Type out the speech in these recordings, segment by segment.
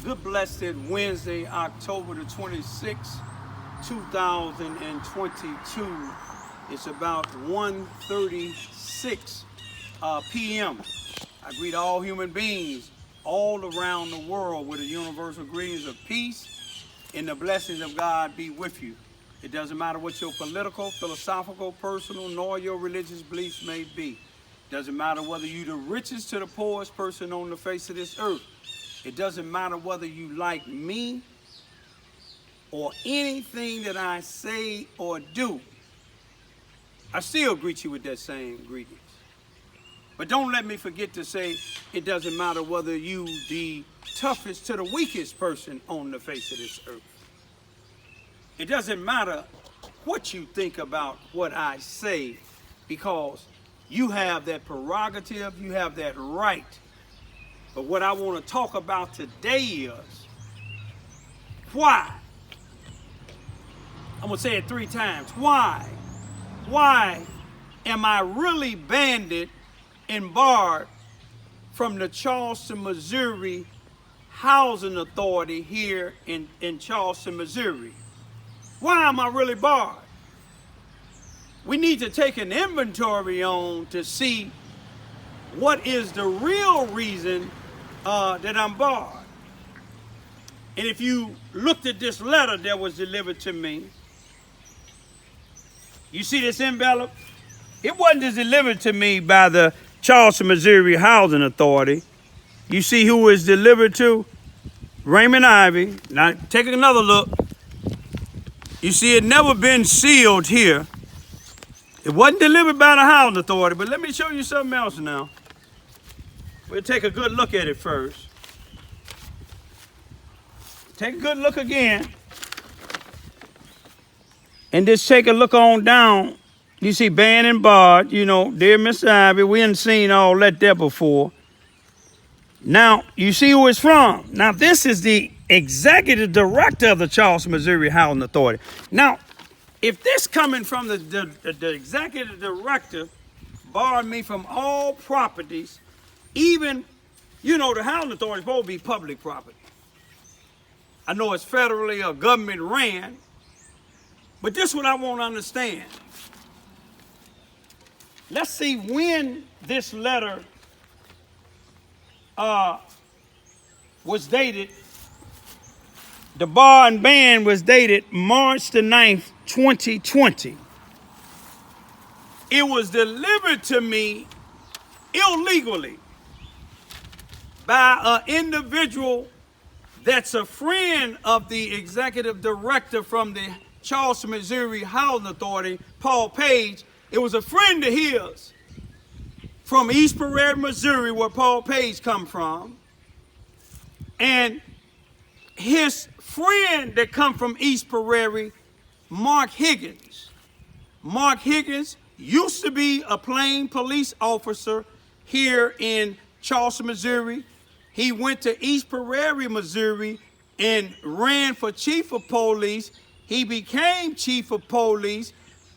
Good blessed Wednesday, October the 26th, 2022. It's about 1:36 p.m. I greet all human beings all around the world with the universal greetings of peace and the blessings of God be with you. It doesn't matter what your political, philosophical, personal, nor your religious beliefs may be. Doesn't matter whether you're the richest to the poorest person on the face of this earth. It doesn't matter whether you like me or anything that I say or do. I still greet you with that same greetings. But don't let me forget to say it doesn't matter whether you the toughest to the weakest person on the face of this earth. It doesn't matter what you think about what I say, because you have that prerogative, you have that right. But what I want to talk about today is why. I'm going to say it 3 times. Why? Why am I really banned and barred from the Charleston, Missouri Housing Authority here in Charleston, Missouri? Why am I really barred? We need to take an inventory on to see what is the real reason that I'm barred. And if you looked at this letter that was delivered to me, you see this envelope? It wasn't just delivered to me by the Charleston, Missouri Housing Authority. You see who it's delivered to? Raymond Ivy. Now take another look. You see it never been sealed here. It wasn't delivered by the Housing Authority, but let me show you something else now. We'll take a good look at it first. Take a good look again. And just take a look on down. You see banned and barred, you know, dear Miss Ivy, we ain't seen all that there before. Now, you see who it's from. Now, this is the executive director of the Charleston, Missouri Housing Authority. Now, if this coming from the executive director barred me from all properties, even, you know, the housing authority is supposed to be public property. I know it's federally or government ran, but this is what I want to understand. Let's see when this letter was dated. The bar and ban was dated March the 9th, 2020. It was delivered to me illegally by an individual that's a friend of the executive director from the Charleston, Missouri Housing Authority, Paul Page. It was a friend of his from East Prairie, Missouri, where Paul Page come from. And his friend that come from East Prairie, Mark Higgins. Mark Higgins used to be a plain police officer here in Charleston, Missouri. He went to East Prairie, Missouri, and ran for chief of police. He became chief of police,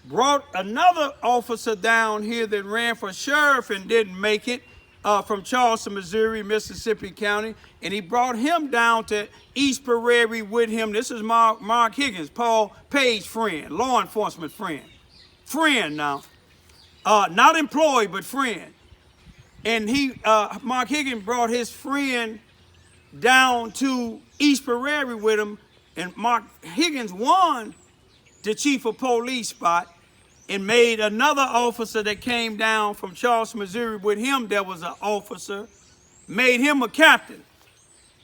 brought another officer down here that ran for sheriff and didn't make it, from Charleston, Missouri, Mississippi County, and he brought him down to East Prairie with him. This is Mark Higgins, Paul Page friend, law enforcement friend. Friend now. Not employed, but friend. And Mark Higgins brought his friend down to East Prairie with him, and Mark Higgins won the chief of police spot and made another officer that came down from Charleston, Missouri with him that was an officer, made him a captain.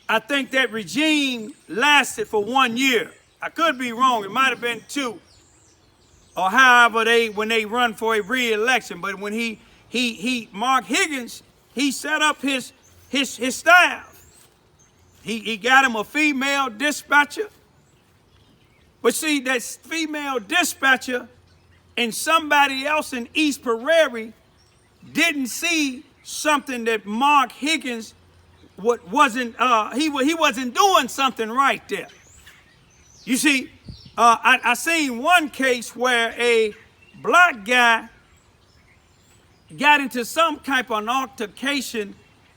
I think that regime lasted for 1 year. I could be wrong, it might have been 2. Or however when they run for a re-election. But when Mark Higgins, he set up his staff. He got him a female dispatcher. But see, that female dispatcher and somebody else in East Prairie didn't see something that Mark Higgins wasn't doing something right there. You see, I seen one case where a black guy got into some type of altercation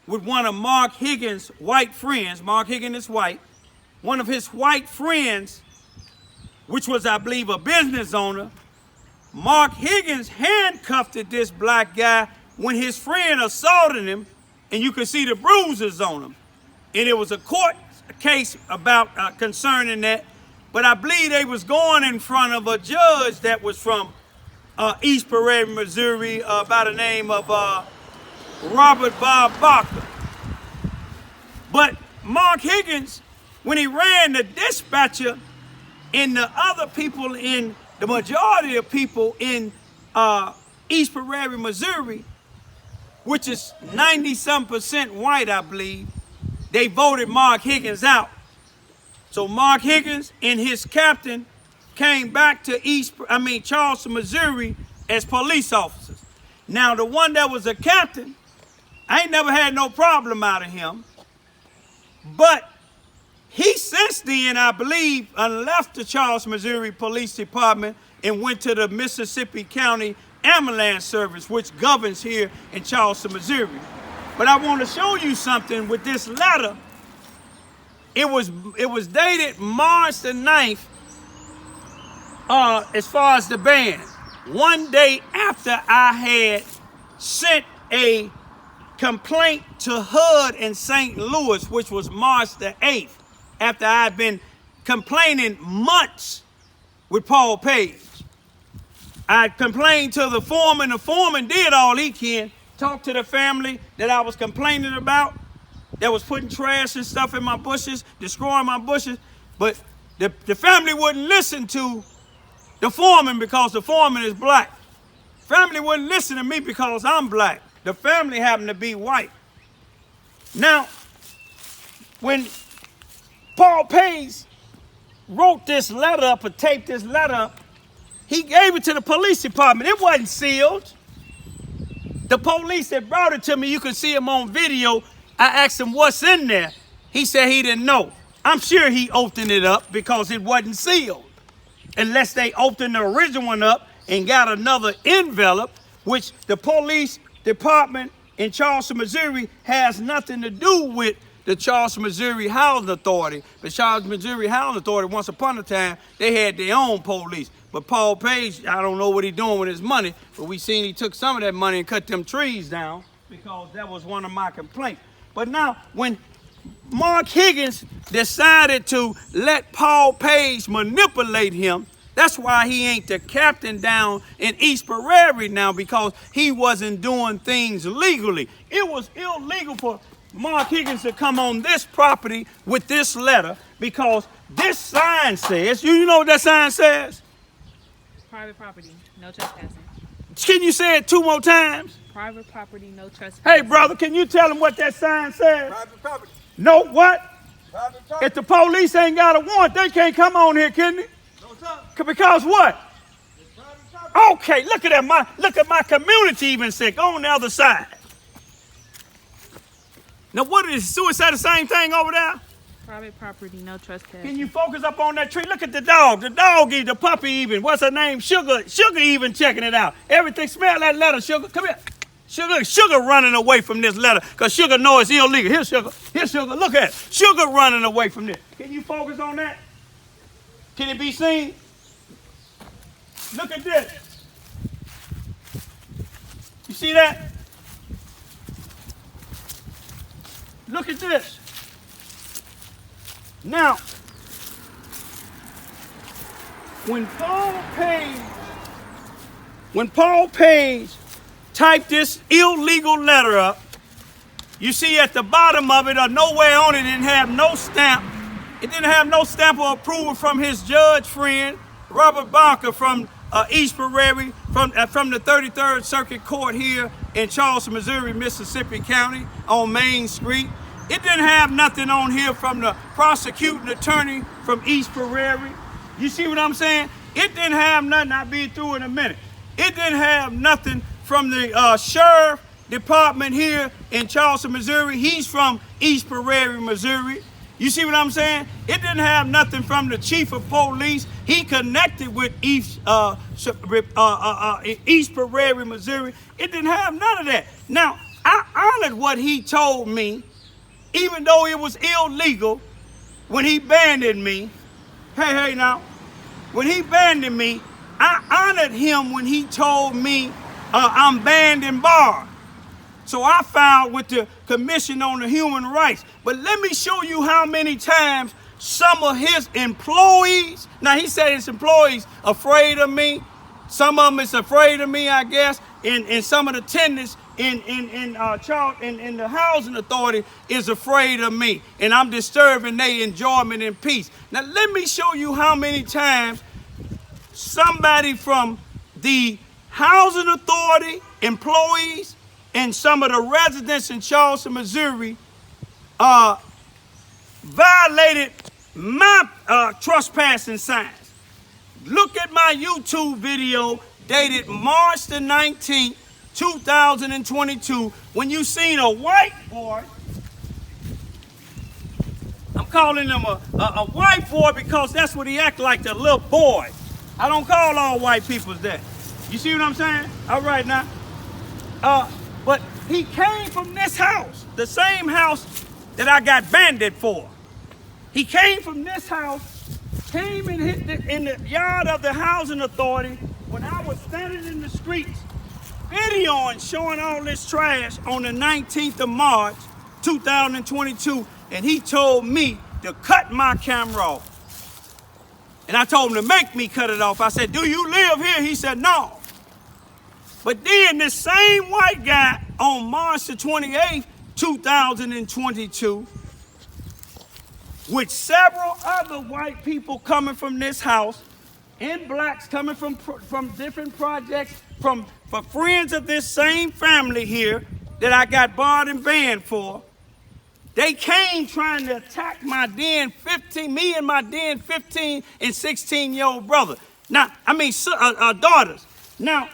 with one of Mark Higgins' white friends. Mark Higgins is white. One of his white friends, which was, I believe, a business owner. Mark Higgins handcuffed this black guy when his friend assaulted him, and you could see the bruises on him. And it was a court case about concerning that, but I believe they was going in front of a judge that was from East Prairie, Missouri, by the name of Robert Bob Barker. But Mark Higgins, when he ran the dispatcher, and the other people in, the majority of people in East Prairie, Missouri, which is 90-some% white, I believe, they voted Mark Higgins out. So Mark Higgins and his captain came back to Charleston, Missouri as police officers. Now the one that was a captain, I ain't never had no problem out of him, but he since then, I believe, left the Charleston, Missouri Police Department and went to the Mississippi County Ambulance Service, which governs here in Charleston, Missouri. But I want to show you something with this letter. It was dated March the 9th, as far as the ban. One day after I had sent a complaint to HUD in St. Louis, which was March the 8th, after I had been complaining months with Paul Page. I complained to the foreman did all he can, talked to the family that I was complaining about, that was putting trash and stuff in my bushes, destroying my bushes, but the family wouldn't listen to the foreman because the foreman is black. Family wouldn't listen to me because I'm black. The family happened to be white. Now, when Paul Page wrote this letter up or taped this letter up, he gave it to the police department. It wasn't sealed. The police that brought it to me, you can see him on video. I asked him what's in there. He said he didn't know. I'm sure he opened it up because it wasn't sealed. Unless they opened the original one up and got another envelope, which the police department in Charleston, Missouri has nothing to do with the Charleston, Missouri Housing Authority. The Charleston, Missouri Housing Authority, once upon a time, they had their own police. But Paul Page, I don't know what he's doing with his money, but we seen he took some of that money and cut them trees down because that was one of my complaints. But now, when Mark Higgins decided to let Paul Page manipulate him, that's why he ain't the captain down in East Prairie now, because he wasn't doing things legally. It was illegal for Mark Higgins to come on this property with this letter because this sign says, you know what that sign says? Private property, no trespassing. Can you say it 2 more times? Private property, no trespassing. Hey, brother, can you tell him what that sign says? Private property. No, what? Private property. If the police ain't got a warrant, they can't come on here, can they? No, sir. Because what? It's private property. Okay, look at my community even said, go on the other side. Now, what is suicide the same thing over there? Private property, no trespassing. Can you focus up on that tree? Look at the dog. The dog, the puppy even. What's her name? Sugar. Sugar even checking it out. Everything. Smell that letter, Sugar. Come here. Sugar running away from this letter because Sugar knows it's illegal. Here, Sugar. Here, Sugar. Look at it. Sugar running away from this. Can you focus on that? Can it be seen? Look at this. You see that? Look at this. Now, when Paul Page typed this illegal letter up, you see at the bottom of it or nowhere on it, didn't have no stamp. It didn't have no stamp of approval from his judge friend, Robert Barker from East Prairie, from the 33rd Circuit Court here in Charleston, Missouri, Mississippi County on Main Street. It didn't have nothing on here from the prosecuting attorney from East Prairie. You see what I'm saying? It didn't have nothing. I'll be through in a minute. It didn't have nothing from the sheriff department here in Charleston, Missouri. He's from East Prairie, Missouri. You see what I'm saying? It didn't have nothing from the chief of police. He connected with East Prairie, Missouri. It didn't have none of that. Now, I I honored what he told me, even though it was illegal when he abandoned me. Hey now. When he abandoned me, I honored him when he told me I'm banned and barred. So I filed with the Commission on the Human Rights. But let me show you how many times some of his employees, now he said his employees afraid of me. Some of them is afraid of me, I guess. And some of the tenants in the housing authority is afraid of me. And I'm disturbing their enjoyment and peace. Now let me show you how many times somebody from the housing authority, employees, and some of the residents in Charleston, Missouri, violated my trespassing signs. Look at my YouTube video dated March the 19th, 2022, when you seen a white boy. I'm calling him a white boy because that's what he act like, the little boy. I don't call all white people that. You see what I'm saying? All right now. But he came from this house, the same house that I got banded for. He came from this house, came and hit in the yard of the housing authority when I was standing in the streets, videoing, showing all this trash on the 19th of March, 2022, and he told me to cut my camera off. And I told him to make me cut it off. I said, do you live here? He said, no. But then this same white guy on March the 28th, 2022, with several other white people coming from this house, and blacks coming from different projects, for friends of this same family here that I got barred and banned for, they came trying to attack me and my then 15 and 16-year-old brother. Now, daughters. Now,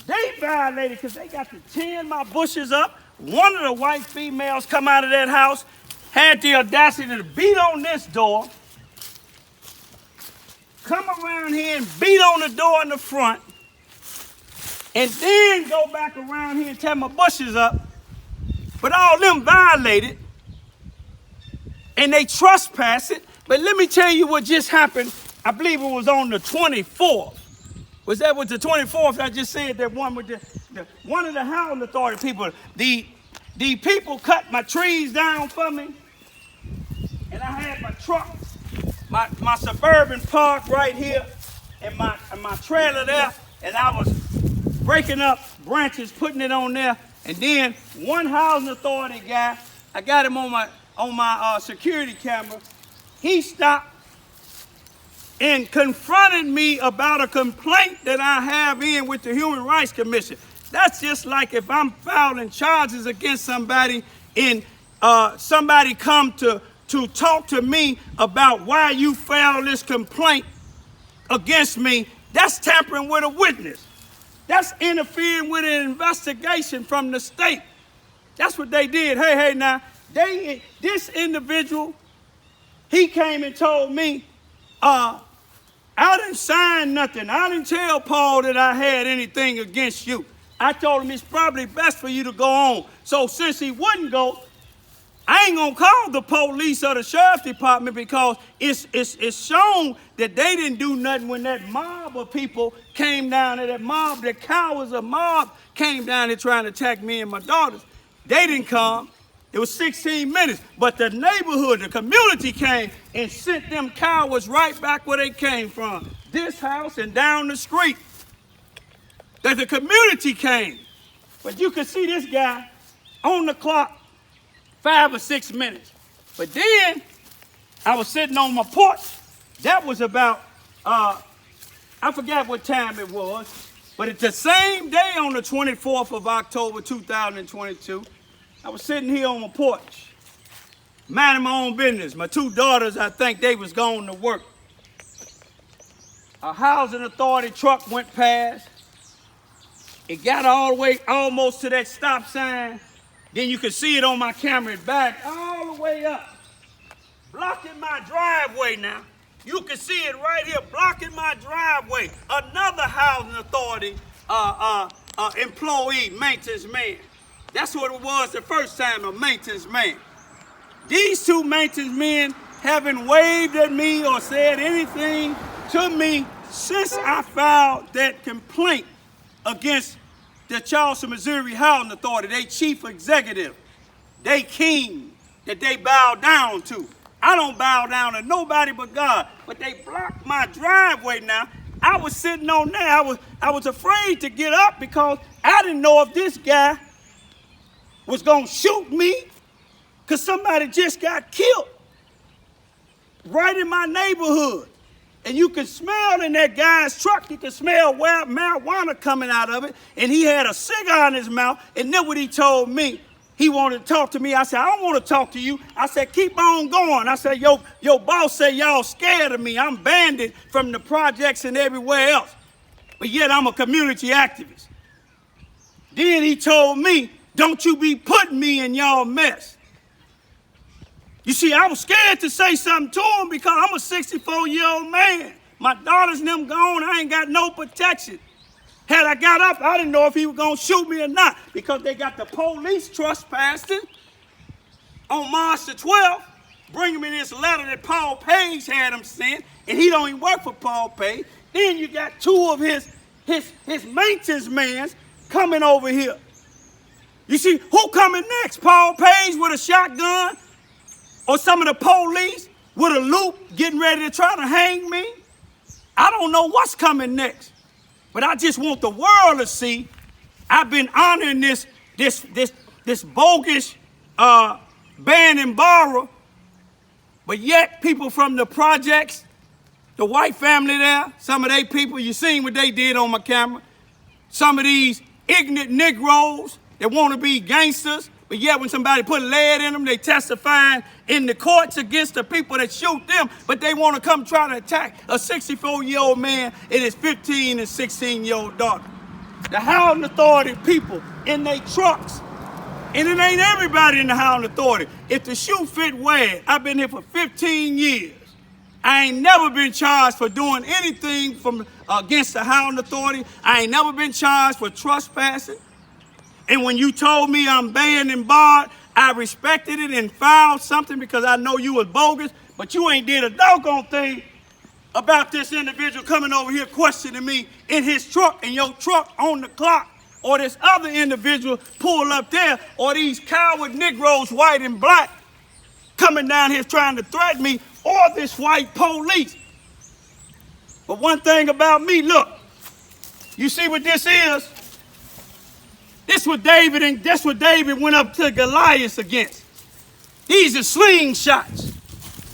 they violated because they got to tearing my bushes up. One of the white females come out of that house, had the audacity to beat on this door, come around here and beat on the door in the front, and then go back around here and tear my bushes up. But all them violated, and they trespassed it. But let me tell you what just happened. I believe it was on the 24th. Was the 24th? I just said that one with one of the housing authority people. The people cut my trees down for me, and I had my truck, my Suburban park right here, and my trailer there, and I was breaking up branches, putting it on there, and then one housing authority guy, I got him on my security camera. He stopped and confronted me about a complaint that I have in with the Human Rights Commission. That's just like if I'm filing charges against somebody and somebody come to talk to me about why you filed this complaint against me. That's tampering with a witness. That's interfering with an investigation from the state. That's what they did. Hey now, this individual, he came and told me, I didn't sign nothing. I didn't tell Paul that I had anything against you. I told him it's probably best for you to go on. So since he wouldn't go, I ain't gonna call the police or the sheriff's department because it's shown that they didn't do nothing when that mob of people came down there, that cowards of mob came down there trying to attack me and my daughters. They didn't come. It was 16 minutes, but the neighborhood, the community came and sent them cowards right back where they came from. This house and down the street. That the community came. But you could see this guy on the clock 5 or 6 minutes. But then I was sitting on my porch. That was about, I forgot what time it was, but it's the same day on the 24th of October, 2022, I was sitting here on my porch, minding my own business. My two daughters, I think they was going to work. A housing authority truck went past. It got all the way almost to that stop sign. Then you could see it on my camera back all the way up, blocking my driveway now. You can see it right here, blocking my driveway. Another housing authority employee, maintenance man. That's what it was the first time, a maintenance man. These two maintenance men haven't waved at me or said anything to me since I filed that complaint against the Charleston, Missouri Housing Authority, they chief executive, they king that they bow down to. I don't bow down to nobody but God, but they blocked my driveway now. I was sitting on there. I was afraid to get up because I didn't know if this guy was going to shoot me because somebody just got killed right in my neighborhood. And you could smell in that guy's truck, you could smell marijuana coming out of it. And he had a cigar in his mouth. And then what he told me, he wanted to talk to me. I said, I don't want to talk to you. I said, keep on going. I said, your boss said y'all scared of me. I'm banned from the projects and everywhere else. But yet I'm a community activist. Then he told me, don't you be putting me in y'all mess. You see, I was scared to say something to him because I'm a 64-year-old man. My daughters and them gone. I ain't got no protection. Had I got up, I didn't know if he was going to shoot me or not because they got the police trespassing on March the 12th, bringing me this letter that Paul Page had him sent, and he don't even work for Paul Page. Then you got two of his maintenance mans coming over here. You see, who coming next? Paul Page with a shotgun? Or some of the police with a loop getting ready to try to hang me? I don't know what's coming next. But I just want the world to see I've been honoring this bogus ban and borrow, but yet people from the projects, the white family there, some of they people, you seen what they did on my camera. Some of these ignorant Negroes that want to be gangsters, but yet when somebody put lead in them, they testifying in the courts against the people that shoot them, but they want to come try to attack a 64-year-old man and his 15 and 16-year-old daughter. The Housing Authority people in their trucks, and it ain't everybody in the Housing Authority. If the shoe fit, wear it. I've been here for 15 years. I ain't never been charged for doing anything against the Housing Authority. I ain't never been charged for trespassing. And when you told me I'm banned and barred, I respected it and filed something because I know you was bogus, but you ain't did a doggone thing about this individual coming over here questioning me in his truck and your truck on the clock, or this other individual pull up there, or these coward Negroes, white and black, coming down here trying to threaten me, or this white police. But one thing about me, look, you see what this is? That's what David went up to Goliath against. These are slingshots.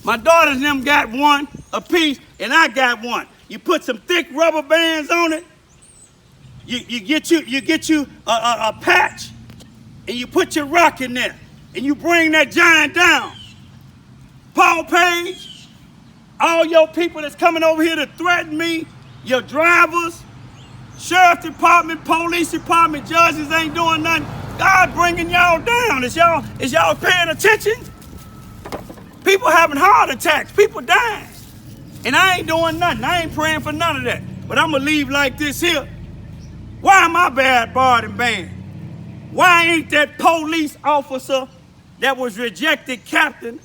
My daughters and them got one apiece, and I got one. You put some thick rubber bands on it. You get you a patch, and you put your rock in there, and you bring that giant down. Paul Page, all your people that's coming over here to threaten me, your drivers, Sheriff Department, Police Department, judges ain't doing nothing. God bringing y'all down. Is y'all paying attention? People having heart attacks, people dying. And I ain't doing nothing. I ain't praying for none of that. But I'm gonna leave like this here. Why am I barred and banned? Why ain't that police officer that was rejected captain,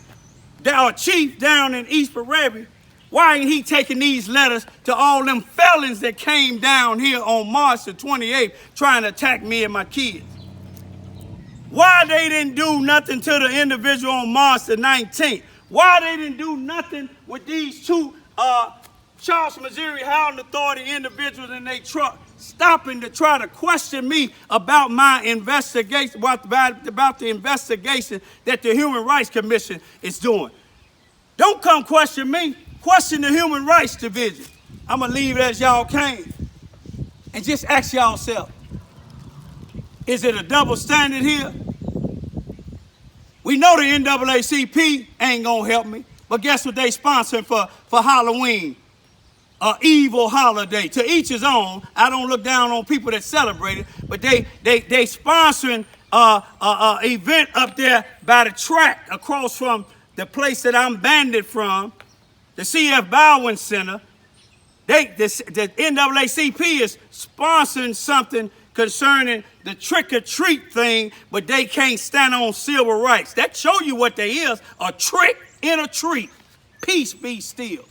or chief down in East Parabi, why ain't he taking these letters to all them felons that came down here on March the 28th trying to attack me and my kids? Why they didn't do nothing to the individual on March the 19th? Why they didn't do nothing with these two Charleston, Missouri Housing Authority individuals in their truck, stopping to try to question me about my investigation, about the investigation that the Human Rights Commission is doing? Don't come question me. Question the Human Rights Division. I'm going to leave it as y'all came. And just ask yourself, is it a double standard here? We know the NAACP ain't going to help me, but guess what they sponsoring for Halloween? An evil holiday. To each his own. I don't look down on people that celebrate it, but they sponsoring an event up there by the track across from the place that I'm banned from, the CF Bowen Center. The NAACP is sponsoring something concerning the trick or treat thing, but they can't stand on civil rights. That show you what they is, a trick and a treat. Peace be still.